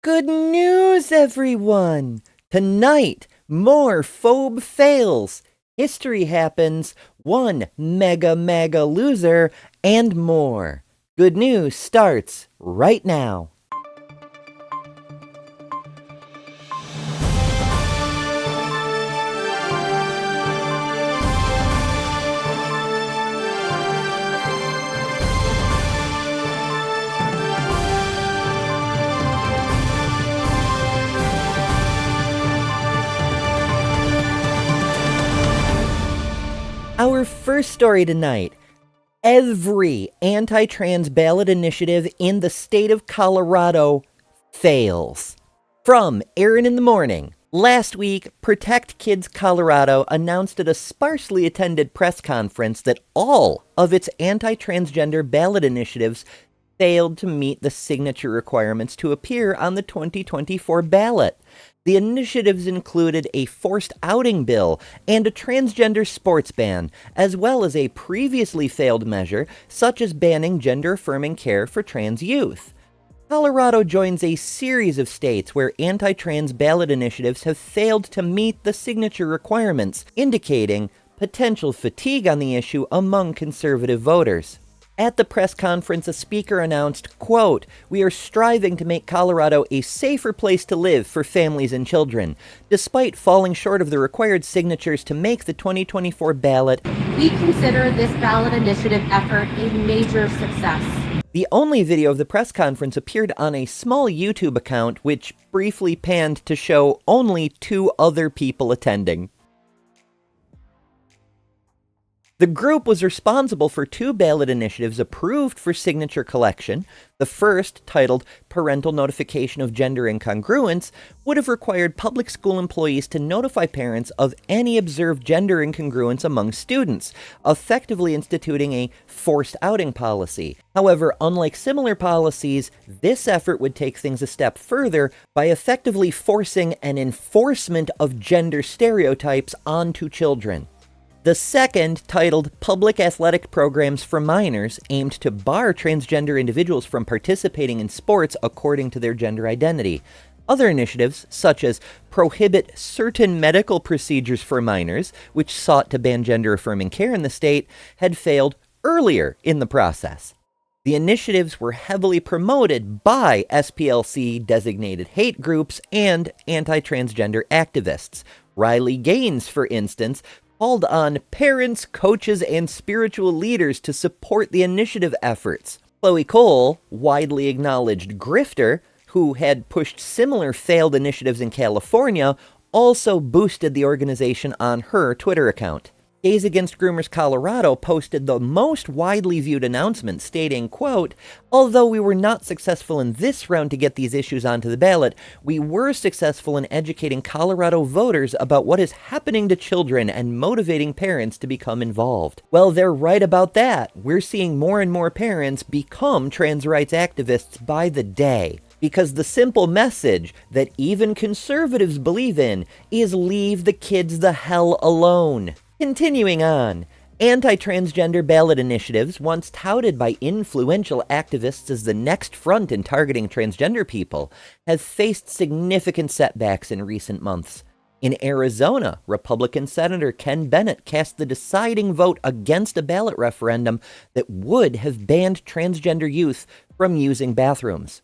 Good news, everyone! Tonight, more phobe fails. History happens, one mega loser, and more. Good news starts right now. Our first story tonight. Every anti-trans ballot initiative in the state of Colorado fails. From Aaron in the Morning. Last week, Protect Kids Colorado announced at a sparsely attended press conference that all of its anti-transgender ballot initiatives failed to meet the signature requirements to appear on the 2024 ballot. The initiatives included a forced outing bill and a transgender sports ban, as well as a previously failed measure such as banning gender-affirming care for trans youth. Colorado joins a series of states where anti-trans ballot initiatives have failed to meet the signature requirements, indicating potential fatigue on the issue among conservative voters. At the press conference, a speaker announced, quote, "We are striving to make Colorado a safer place to live for families and children. Despite falling short of the required signatures to make the 2024 ballot, we consider this ballot initiative effort a major success." The only video of the press conference appeared on a small YouTube account, which briefly panned to show only 2 other people attending. The group was responsible for 2 ballot initiatives approved for signature collection. The first, titled Parental Notification of Gender Incongruence, would have required public school employees to notify parents of any observed gender incongruence among students, effectively instituting a forced outing policy. However, unlike similar policies, this effort would take things a step further by effectively forcing an enforcement of gender stereotypes onto children. The second, titled Public Athletic Programs for Minors, aimed to bar transgender individuals from participating in sports according to their gender identity. Other initiatives, such as Prohibit Certain Medical Procedures for Minors, which sought to ban gender-affirming care in the state, had failed earlier in the process. The initiatives were heavily promoted by SPLC-designated hate groups and anti-transgender activists. Riley Gaines, for instance, called on parents, coaches, and spiritual leaders to support the initiative efforts. Chloe Cole, widely acknowledged grifter, who had pushed similar failed initiatives in California, also boosted the organization on her Twitter account. Gays Against Groomers Colorado posted the most widely viewed announcement stating, quote, "Although we were not successful in this round to get these issues onto the ballot, we were successful in educating Colorado voters about what is happening to children and motivating parents to become involved." Well, they're right about that. We're seeing more and more parents become trans rights activists by the day. Because the simple message that even conservatives believe in is leave the kids the hell alone. Continuing on, anti-transgender ballot initiatives, once touted by influential activists as the next front in targeting transgender people, have faced significant setbacks in recent months. In Arizona, Republican Senator Ken Bennett cast the deciding vote against a ballot referendum that would have banned transgender youth from using bathrooms.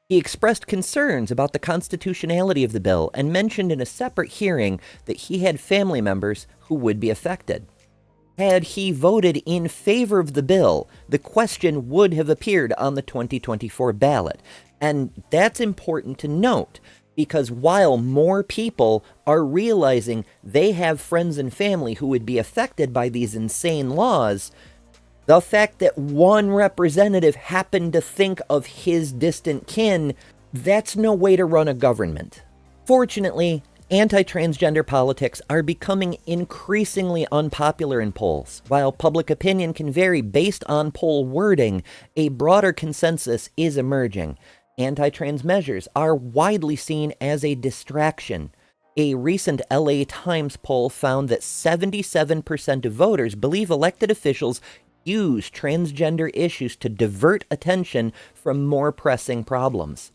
He expressed concerns about the constitutionality of the bill and mentioned in a separate hearing that he had family members who would be affected. Had he voted in favor of the bill, the question would have appeared on the 2024 ballot. And that's important to note, because while more people are realizing they have friends and family who would be affected by these insane laws, the fact that one representative happened to think of his distant kin, that's no way to run a government. Fortunately, anti-transgender politics are becoming increasingly unpopular in polls. While public opinion can vary based on poll wording, a broader consensus is emerging. Anti-trans measures are widely seen as a distraction. A recent LA Times poll found that 77% of voters believe elected officials use transgender issues to divert attention from more pressing problems.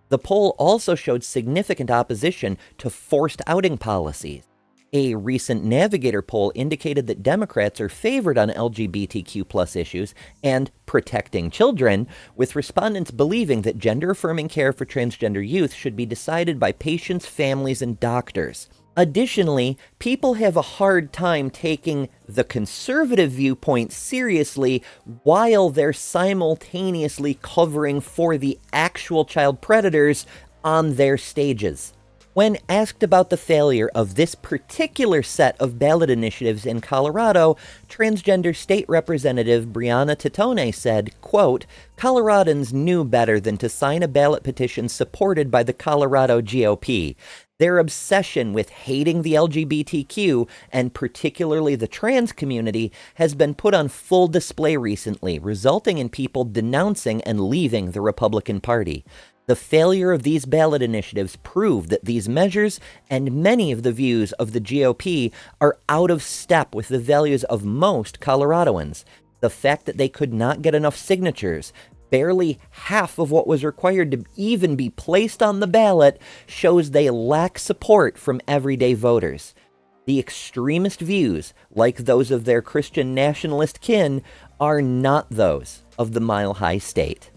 The poll also showed significant opposition to forced outing policies. A recent Navigator poll indicated that Democrats are favored on LGBTQ plus issues and protecting children, with respondents believing that gender-affirming care for transgender youth should be decided by patients, families, and doctors. Additionally, people have a hard time taking the conservative viewpoint seriously while they're simultaneously covering for the actual child predators on their stages. When asked about the failure of this particular set of ballot initiatives in Colorado, transgender state representative Brianna Titone said, quote, "Coloradans knew better than to sign a ballot petition supported by the Colorado GOP. Their obsession with hating the LGBTQ, and particularly the trans community, has been put on full display recently, resulting in people denouncing and leaving the Republican Party. The failure of these ballot initiatives proved that these measures and many of the views of the GOP are out of step with the values of most Coloradoans. The fact that they could not get enough signatures, barely half of what was required to even be placed on the ballot, shows they lack support from everyday voters. The extremist views, like those of their Christian nationalist kin, are not those of the Mile High State."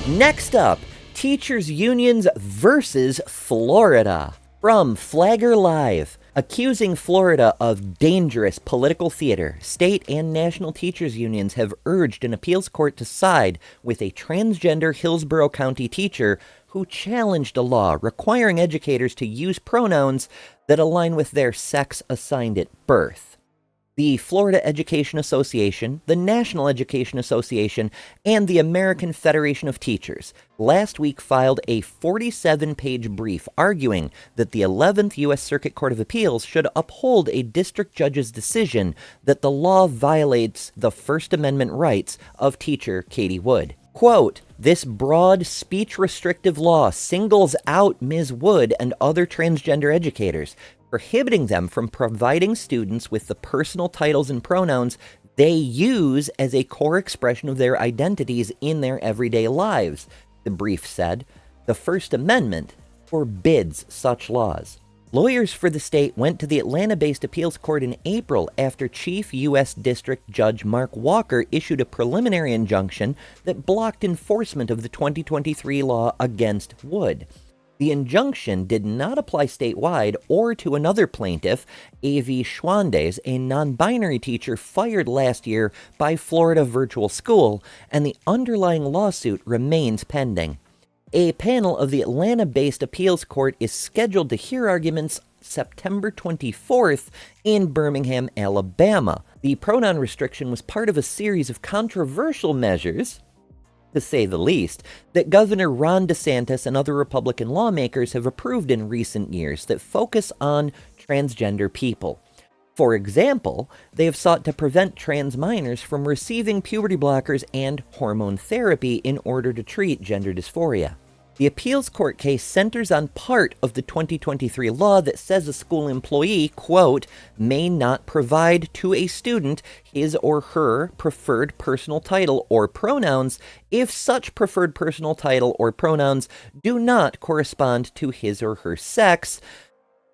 Next up, teachers' unions versus Florida. From Flagger Live. Accusing Florida of dangerous political theater, state and national teachers' unions have urged an appeals court to side with a transgender Hillsborough County teacher who challenged a law requiring educators to use pronouns that align with their sex assigned at birth. The Florida Education Association, the National Education Association, and the American Federation of Teachers last week filed a 47-page brief arguing that the 11th U.S. Circuit Court of Appeals should uphold a district judge's decision that the law violates the First Amendment rights of teacher Katie Wood. Quote, "This broad speech-restrictive law singles out Ms. Wood and other transgender educators, prohibiting them from providing students with the personal titles and pronouns they use as a core expression of their identities in their everyday lives," the brief said. The First Amendment forbids such laws. Lawyers for the state went to the Atlanta-based appeals court in April after Chief U.S. District Judge Mark Walker issued a preliminary injunction that blocked enforcement of the 2023 law against Wood. The injunction did not apply statewide or to another plaintiff, A.V. Schwandes, a non-binary teacher fired last year by Florida Virtual School, and the underlying lawsuit remains pending. A panel of the Atlanta-based appeals court is scheduled to hear arguments September 24th in Birmingham, Alabama. The pronoun restriction was part of a series of controversial measures, to say the least, that Governor Ron DeSantis and other Republican lawmakers have approved in recent years that focus on transgender people. For example, they have sought to prevent trans minors from receiving puberty blockers and hormone therapy in order to treat gender dysphoria. The appeals court case centers on part of the 2023 law that says a school employee, quote, "may not provide to a student his or her preferred personal title or pronouns if such preferred personal title or pronouns do not correspond to his or her sex,"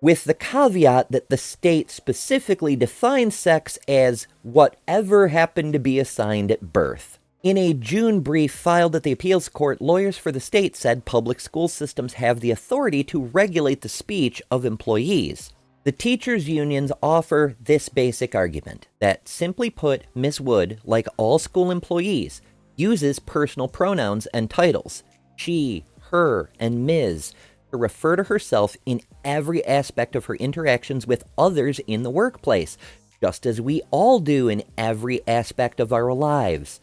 with the caveat that the state specifically defines sex as whatever happened to be assigned at birth. In a June brief filed at the appeals court, lawyers for the state said public school systems have the authority to regulate the speech of employees. The teachers' unions offer this basic argument that, simply put, Ms. Wood, like all school employees, uses personal pronouns and titles, she, her, and Ms., to refer to herself in every aspect of her interactions with others in the workplace, just as we all do in every aspect of our lives.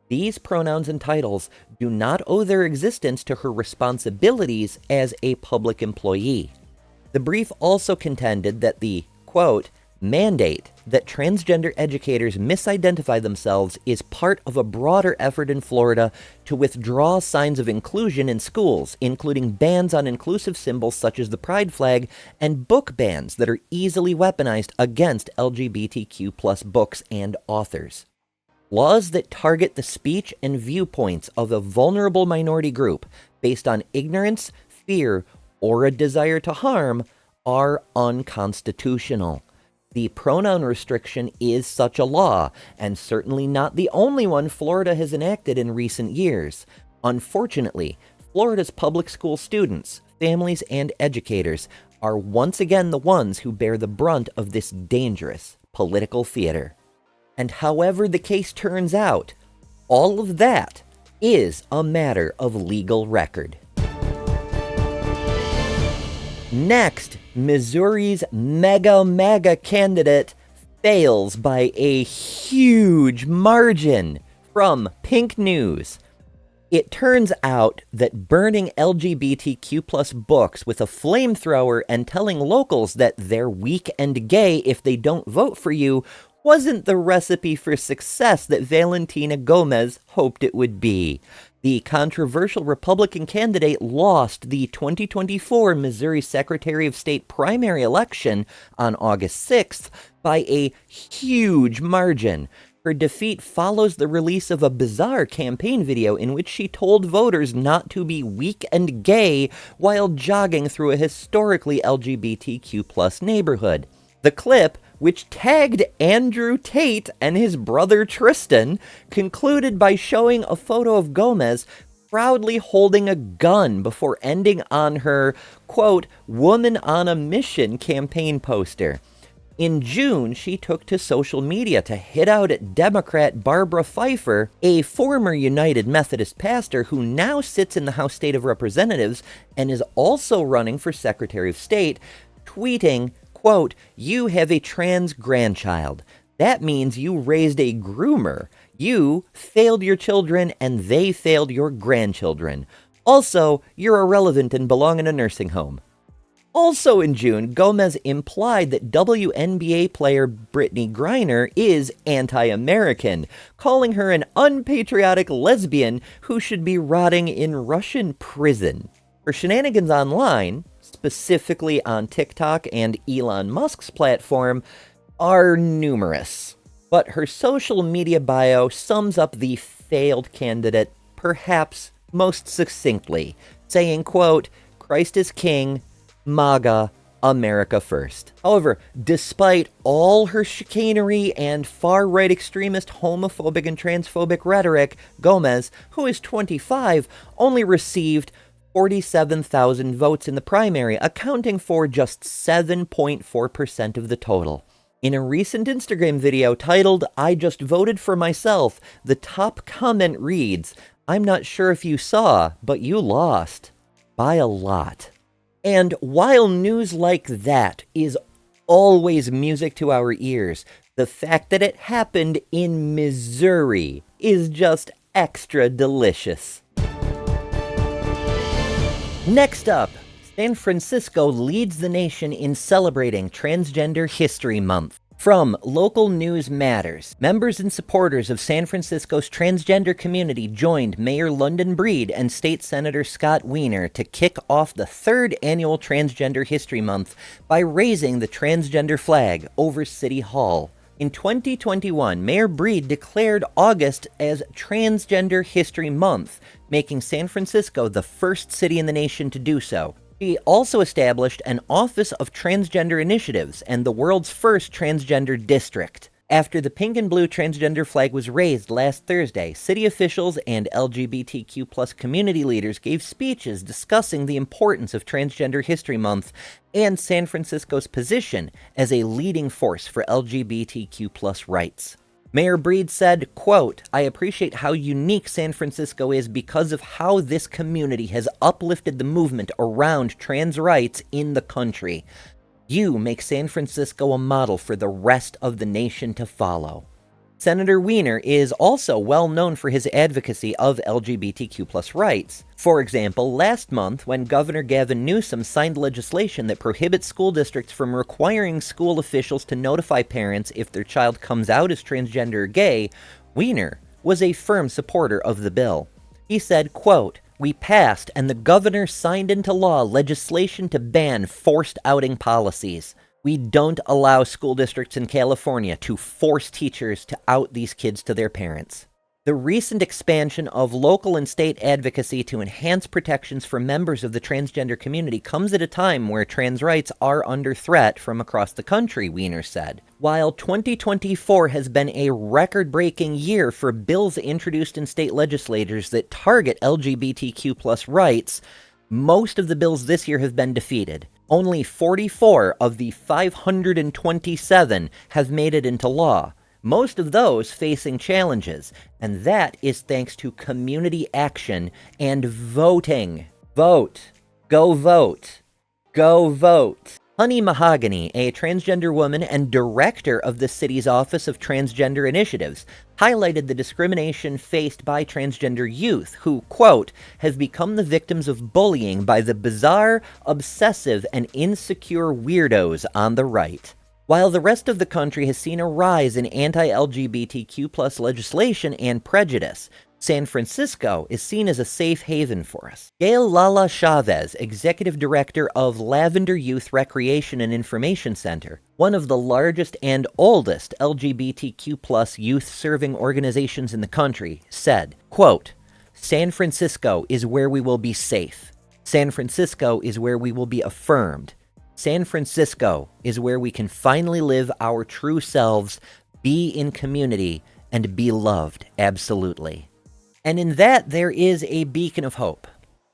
These pronouns and titles do not owe their existence to her responsibilities as a public employee. The brief also contended that the, quote, "mandate that transgender educators misidentify themselves is part of a broader effort in Florida to withdraw signs of inclusion in schools, including bans on inclusive symbols such as the pride flag and book bans that are easily weaponized against LGBTQ+ books and authors." Laws that target the speech and viewpoints of a vulnerable minority group based on ignorance, fear, or a desire to harm are unconstitutional. The pronoun restriction is such a law, and certainly not the only one Florida has enacted in recent years. Unfortunately, Florida's public school students, families, and educators are once again the ones who bear the brunt of this dangerous political theater. And however the case turns out, all of that is a matter of legal record. Next, Missouri's MAGA candidate fails by a huge margin. From Pink News. It turns out that burning LGBTQ+ books with a flamethrower and telling locals that they're weak and gay if they don't vote for you wasn't the recipe for success that Valentina Gomez hoped it would be. The controversial Republican candidate lost the 2024 Missouri Secretary of State primary election on August 6th by a huge margin. Her defeat follows the release of a bizarre campaign video in which she told voters not to be weak and gay while jogging through a historically LGBTQ+ neighborhood. The clip, which tagged Andrew Tate and his brother Tristan, concluded by showing a photo of Gomez proudly holding a gun before ending on her, quote, "woman on a mission" campaign poster. In June, she took to social media to hit out at Democrat Barbara Pfeiffer, a former United Methodist pastor who now sits in the House State of Representatives and is also running for Secretary of State, tweeting, quote, "You have a trans grandchild. That means you raised a groomer. You failed your children and they failed your grandchildren. Also, you're irrelevant and belong in a nursing home." Also in June, Gomez implied that WNBA player Brittany Griner is anti-American, calling her an unpatriotic lesbian who should be rotting in Russian prison. Her shenanigans online, specifically on TikTok and Elon Musk's platform, are numerous. But her social media bio sums up the failed candidate perhaps most succinctly, saying, quote, "Christ is king, MAGA, America first." However, despite all her chicanery and far-right extremist homophobic and transphobic rhetoric, Gomez, who is 25, only received 47,000 votes in the primary, accounting for just 7.4% of the total. In a recent Instagram video titled, "I just voted for myself," the top comment reads, "I'm not sure if you saw, but you lost. By a lot." And while news like that is always music to our ears, the fact that it happened in Missouri is just extra delicious. Next up, San Francisco leads the nation in celebrating Transgender History Month. From Local News Matters, members and supporters of San Francisco's transgender community joined Mayor London Breed and State Senator Scott Wiener to kick off the third annual Transgender History Month by raising the transgender flag over City Hall. In 2021, Mayor Breed declared August as Transgender History Month, making San Francisco the first city in the nation to do so. She also established an Office of Transgender Initiatives and the world's first transgender district. After the pink and blue transgender flag was raised last Thursday, city officials and LGBTQ+ community leaders gave speeches discussing the importance of Transgender History Month and San Francisco's position as a leading force for LGBTQ+ rights. Mayor Breed said, quote, "I appreciate how unique San Francisco is because of how this community has uplifted the movement around trans rights in the country. You make San Francisco a model for the rest of the nation to follow." Senator Wiener is also well known for his advocacy of LGBTQ+ rights. For example, last month, when Governor Gavin Newsom signed legislation that prohibits school districts from requiring school officials to notify parents if their child comes out as transgender or gay, Wiener was a firm supporter of the bill. He said, quote, "We passed and the governor signed into law legislation to ban forced outing policies. We don't allow school districts in California to force teachers to out these kids to their parents. The recent expansion of local and state advocacy to enhance protections for members of the transgender community comes at a time where trans rights are under threat from across the country, Weiner said. While 2024 has been a record-breaking year for bills introduced in state legislatures that target LGBTQ+ rights, most of the bills this year have been defeated. Only 44 of the 527 have made it into law. Most of those facing challenges, and that is thanks to community action and voting. Vote. Go vote. Go vote. Honey Mahogany, a transgender woman and director of the city's Office of Transgender Initiatives, highlighted the discrimination faced by transgender youth who, quote, have become the victims of bullying by the bizarre, obsessive, and insecure weirdos on the right. While the rest of the country has seen a rise in anti-LGBTQ+ legislation and prejudice, San Francisco is seen as a safe haven for us. Gail Lala Chavez, executive director of Lavender Youth Recreation and Information Center, one of the largest and oldest LGBTQ+ youth-serving organizations in the country, said, quote, San Francisco is where we will be safe. San Francisco is where we will be affirmed. San Francisco is where we can finally live our true selves, be in community, and be loved, absolutely. And in that, there is a beacon of hope.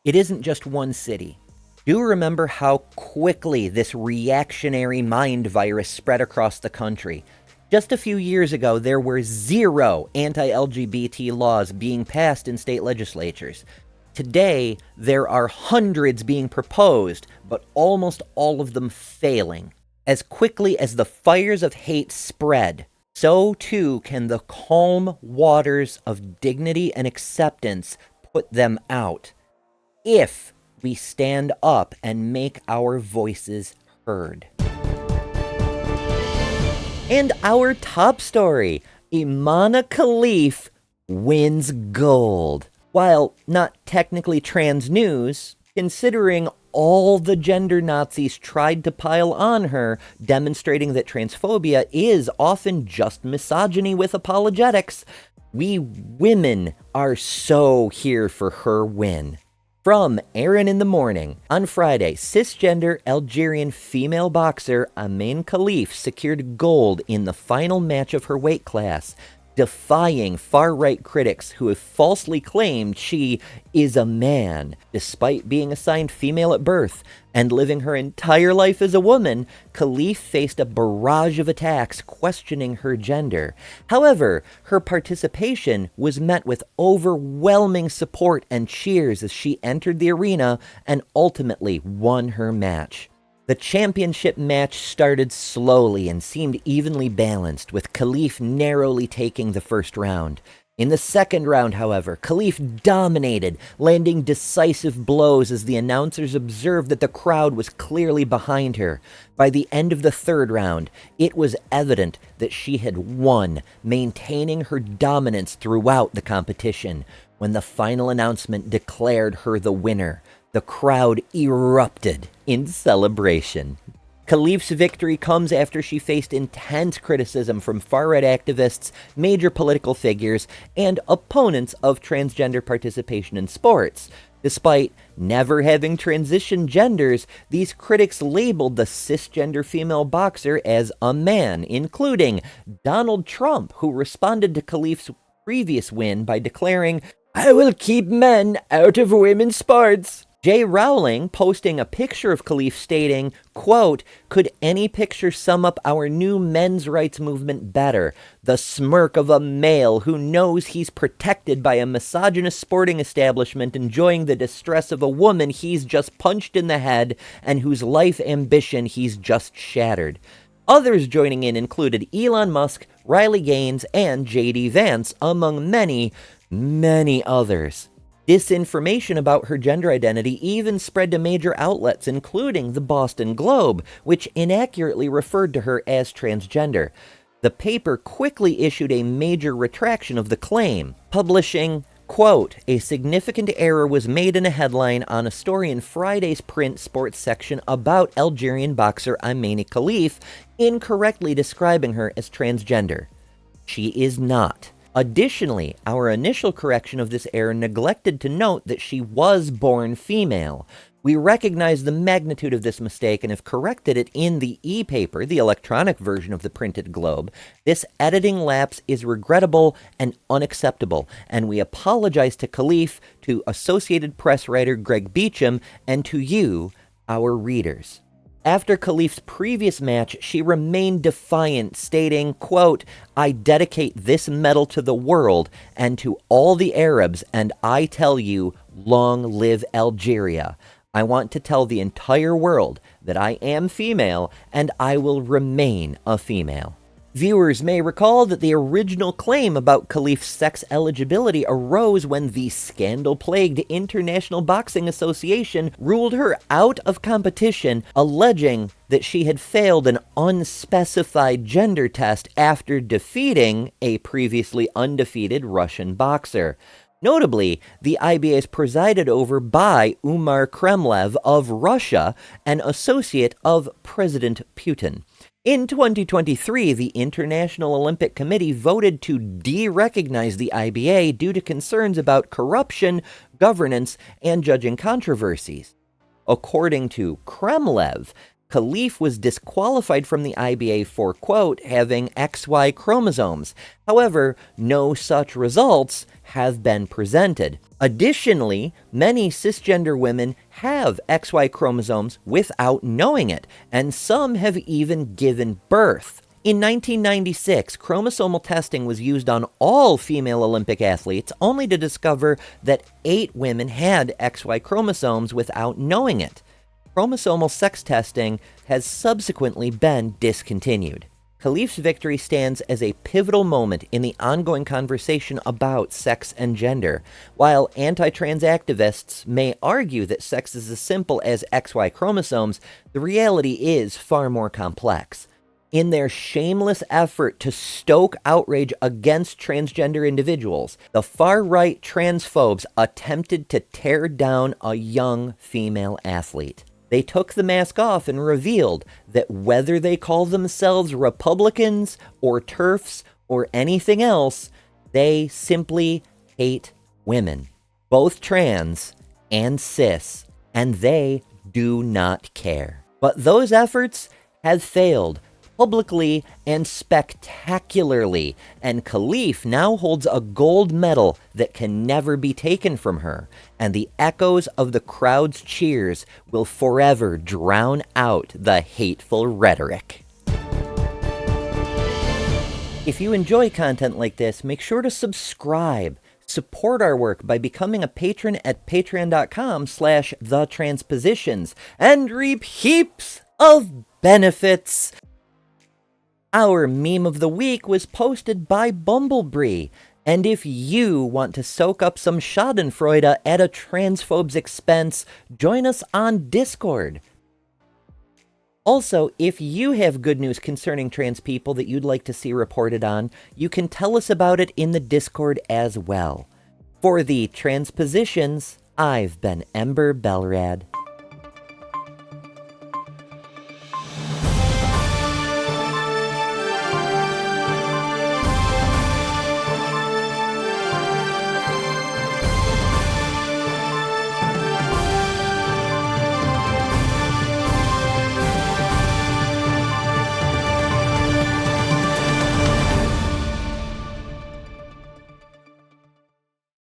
It isn't just one city. Do remember how quickly this reactionary mind virus spread across the country. Just a few years ago, there were 0 anti-LGBT laws being passed in state legislatures. Today, there are hundreds being proposed, but almost all of them failing. As quickly as the fires of hate spread, so too can the calm waters of dignity and acceptance put them out, if we stand up and make our voices heard. And our top story, Imana Khalif wins gold. While not technically trans news, considering all the gender Nazis tried to pile on her, demonstrating that transphobia is often just misogyny with apologetics, we women are so here for her win. From Aaron in the Morning, on Friday, cisgender Algerian female boxer Amin Khalif secured gold in the final match of her weight class, defying far-right critics who have falsely claimed she is a man, despite being assigned female at birth and living her entire life as a woman. Khalif faced a barrage of attacks questioning her gender. However, her participation was met with overwhelming support and cheers as she entered the arena and ultimately won her match. The championship match started slowly and seemed evenly balanced, with Khalif narrowly taking the first round. In the second round, however, Khalif dominated, landing decisive blows as the announcers observed that the crowd was clearly behind her. By the end of the third round, it was evident that she had won, maintaining her dominance throughout the competition. When the final announcement declared her the winner, the crowd erupted in celebration. Khalif's victory comes after she faced intense criticism from far-right activists, major political figures, and opponents of transgender participation in sports. Despite never having transitioned genders, these critics labeled the cisgender female boxer as a man, including Donald Trump, who responded to Khalif's previous win by declaring, "I will keep men out of women's sports." Jay Rowling posting a picture of Khalif stating, quote, "Could any picture sum up our new men's rights movement better? The smirk of a male who knows he's protected by a misogynist sporting establishment, enjoying the distress of a woman he's just punched in the head and whose life ambition he's just shattered." Others joining in included Elon Musk, Riley Gaines, and J.D. Vance, among many, many others. Disinformation about her gender identity even spread to major outlets, including the Boston Globe, which inaccurately referred to her as transgender. The paper quickly issued a major retraction of the claim, publishing, Quote, a significant error was made in a headline on a story in Friday's print sports section about Algerian boxer Imani Khalif, incorrectly describing her as transgender. She is not. Additionally, our initial correction of this error neglected to note that she was born female. We recognize the magnitude of this mistake and have corrected it in the e-paper, the electronic version of the printed Globe. This editing lapse is regrettable and unacceptable, and we apologize to Khalif, to Associated Press writer Greg Beecham, and to you, our readers. After Khalif's previous match, she remained defiant, stating, quote, I dedicate this medal to the world and to all the Arabs, and I tell you, long live Algeria. I want to tell the entire world that I am female and I will remain a female. Viewers may recall that the original claim about Khalif's sex eligibility arose when the scandal-plagued International Boxing Association ruled her out of competition, alleging that she had failed an unspecified gender test after defeating a previously undefeated Russian boxer. Notably, the IBA is presided over by Umar Kremlev of Russia, an associate of President Putin. In 2023, the International Olympic Committee voted to de-recognize the IBA due to concerns about corruption, governance, and judging controversies. According to Kremlev, Khalif was disqualified from the IBA for, quote, having XY chromosomes. However, no such results have been presented. Additionally, many cisgender women have XY chromosomes without knowing it, and some have even given birth. In 1996, chromosomal testing was used on all female Olympic athletes, only to discover that 8 women had XY chromosomes without knowing it. Chromosomal sex testing has subsequently been discontinued. Khalif's victory stands as a pivotal moment in the ongoing conversation about sex and gender. While anti-trans activists may argue that sex is as simple as XY chromosomes, the reality is far more complex. In their shameless effort to stoke outrage against transgender individuals, the far-right transphobes attempted to tear down a young female athlete. They took the mask off and revealed that whether they call themselves Republicans or TERFs or anything else, they simply hate women, both trans and cis, and they do not care. But those efforts have failed publicly and spectacularly, and Khalif now holds a gold medal that can never be taken from her, and the echoes of the crowd's cheers will forever drown out the hateful rhetoric. If you enjoy content like this, make sure to subscribe. Support our work by becoming a patron at patreon.com/TheTransPositions and reap heaps of benefits. Our meme of the week was posted by Bumblebee, and if you want to soak up some schadenfreude at a transphobe's expense, join us on Discord. Also, if you have good news concerning trans people that you'd like to see reported on, you can tell us about it in the Discord as well. For the Transpositions, I've been Ember Belrad.